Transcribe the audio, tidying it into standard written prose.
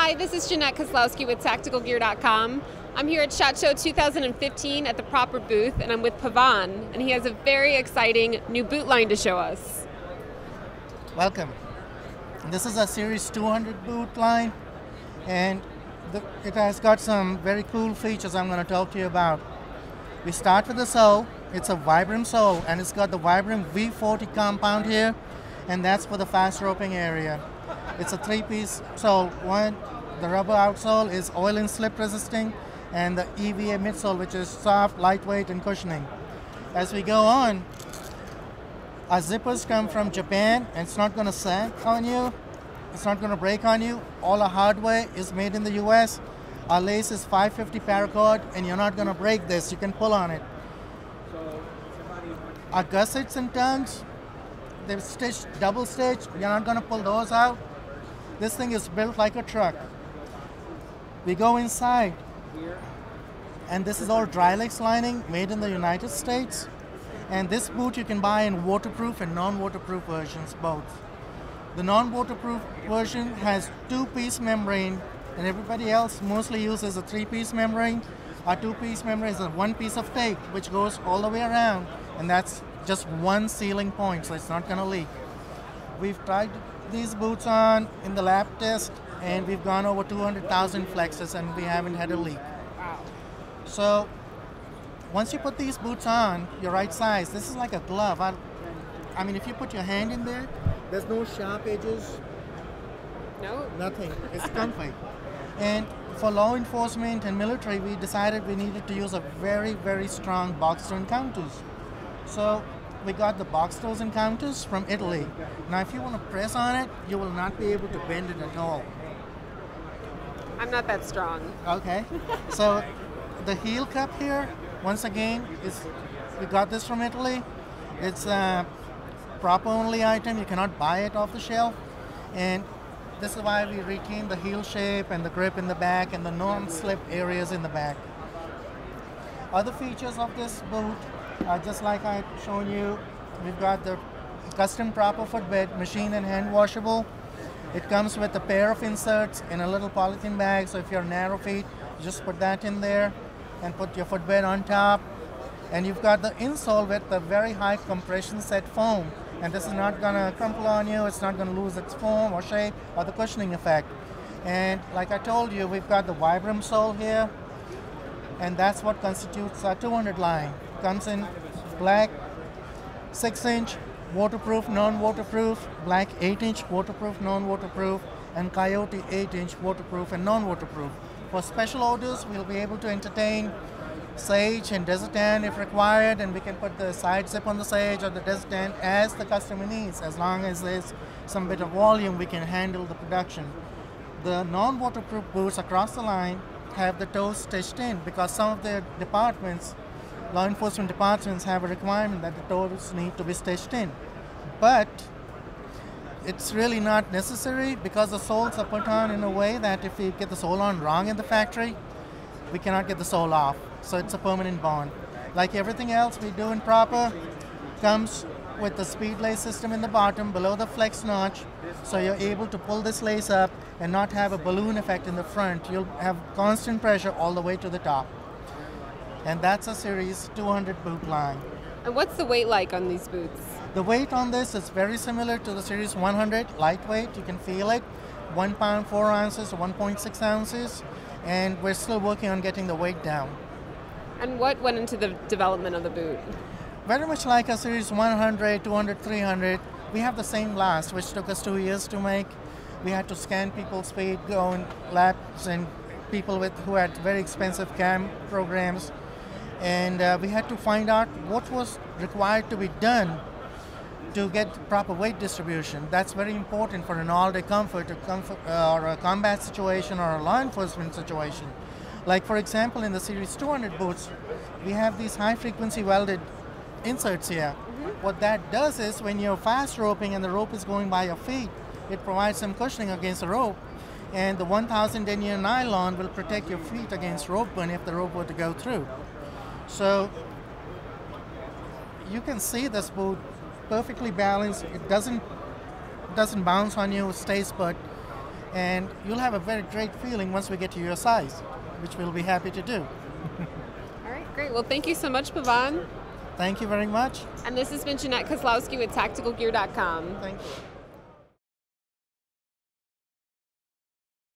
Hi, this is Jeanette Kozlowski with TacticalGear.com. I'm here at SHOT Show 2015 at the Proper booth, and I'm with Pavan, and he has a very exciting new boot line to show us. Welcome. This is a Series 200 boot line, and it has got some very cool features I'm going to talk to you about. We start with the sole. It's a Vibram sole, and it's got the Vibram V40 compound here, and that's for the fast roping area. It's a three-piece sole. One, the rubber outsole is oil and slip resisting, and the EVA midsole, which is soft, lightweight, and cushioning. As we go on, our zippers come from Japan, and it's not going to sag on you. It's not going to break on you. All our hardware is made in the US. Our lace is 550 paracord, and you're not going to break this. You can pull on it. Our gussets and tongues, they're stitched, double stitched. You're not going to pull those out. This thing is built like a truck. We go inside, and this is all Drylex lining made in the United States. And this boot you can buy in waterproof and non-waterproof versions, both. The non-waterproof version has two-piece membrane, and everybody else mostly uses a three-piece membrane. Our two-piece membrane is a one piece of tape which goes all the way around, and that's just one sealing point, so it's not going to leak. We've tried these boots on in the lab test, and we've gone over 200,000 flexes, and we haven't had a leak. Wow. So once you put these boots on, your right size, this is like a glove. I mean, if you put your hand in there, there's no sharp edges. No? Nothing. It's comfy. And for law enforcement and military, we decided we needed to use a very, very strong box toe encounters. So we got the box toes encounters from Italy. Now, if you want to press on it, you will not be able to bend it at all. I'm not that strong. Okay. So the heel cup here, once again, we got this from Italy. It's a proper only item. You cannot buy it off the shelf. And this is why we retain the heel shape and the grip in the back and the non-slip areas in the back. Other features of this boot, just like I had shown you, we've got the custom proper footbed, machine and hand washable. It comes with a pair of inserts in a little polythene bag, so if you're narrow feet, you just put that in there and put your footbed on top. And you've got the insole with the very high compression set foam, and this is not going to crumple on you, it's not going to lose its form or shape or the cushioning effect. And like I told you, we've got the Vibram sole here, and that's what constitutes our 200 line. Comes in black 6-inch waterproof, non-waterproof, black 8-inch waterproof, non-waterproof, and coyote 8-inch waterproof and non-waterproof. For special orders, we'll be able to entertain sage and desert tan if required, and we can put the side zip on the sage or the desert tan as the customer needs. As long as there's some bit of volume, we can handle the production. The non-waterproof boots across the line have the toes stitched in because some of the departments, law enforcement departments, have a requirement that the toes need to be stitched in. But it's really not necessary because the soles are put on in a way that if we get the sole on wrong in the factory, we cannot get the sole off. So it's a permanent bond. Like everything else we do in proper, comes with the Speedlace system in the bottom below the flex notch, so you're able to pull this lace up and not have a balloon effect in the front. You'll have constant pressure all the way to the top. And that's a Series 200 boot line. And what's the weight like on these boots? The weight on this is very similar to the Series 100, lightweight, you can feel it. 1 pound 4 ounces, 1.6 ounces, and we're still working on getting the weight down. And what went into the development of the boot? Very much like a Series 100, 200, 300, we have the same blast, which took us 2 years to make. We had to scan people's feet, go in labs, and people who had very expensive CAM programs. And we had to find out what was required to be done to get proper weight distribution. That's very important for an all-day comfort or a combat situation or a law enforcement situation. Like for example, in the Series 200 boots, we have these high-frequency welded inserts here. What that does is when you're fast roping and the rope is going by your feet, it provides some cushioning against the rope, and the 1000 denier nylon will protect your feet against rope burn if the rope were to go through. So you can see this boot perfectly balanced. It doesn't bounce on you, it stays put. and you'll have a very great feeling once we get to your size, which we'll be happy to do. All right, great. Well, thank you so much, Pavan. Thank you very much. And this has been Jeanette Kozlowski with TacticalGear.com. Thank you.